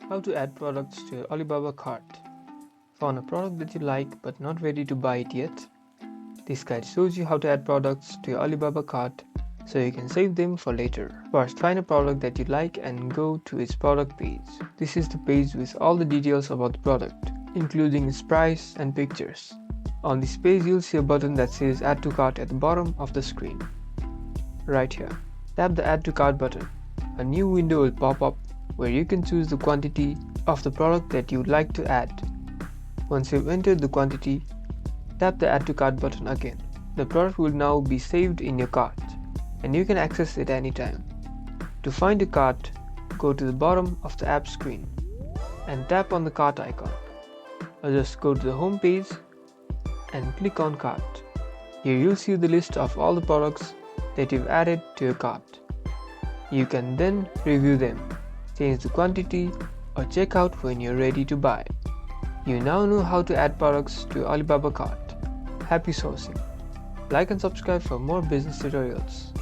How to add products to your Alibaba cart. Found a product that you like but not ready to buy it yet? This guide shows you how to add products to your Alibaba cart so you can save them for later. First, find a product that you like and go to its product page. This is the page with all the details about the product, including its price and pictures. On this page, you'll see a button that says Add to Cart at the bottom of the screen. Right here. Tap the Add to Cart button. A new window will pop up where you can choose the quantity of the product that you would like to add. Once you've entered the quantity, tap the Add to Cart button again. The product will now be saved in your cart, and you can access it anytime. To find your cart, go to the bottom of the app screen and tap on the cart icon. Or just go to the home page and click on Cart. Here you'll see the list of all the products that you've added to your cart. You can then review them, change the quantity, or check out when you're ready to buy. You now know how to add products to your Alibaba cart. Happy sourcing! Like and subscribe for more business tutorials.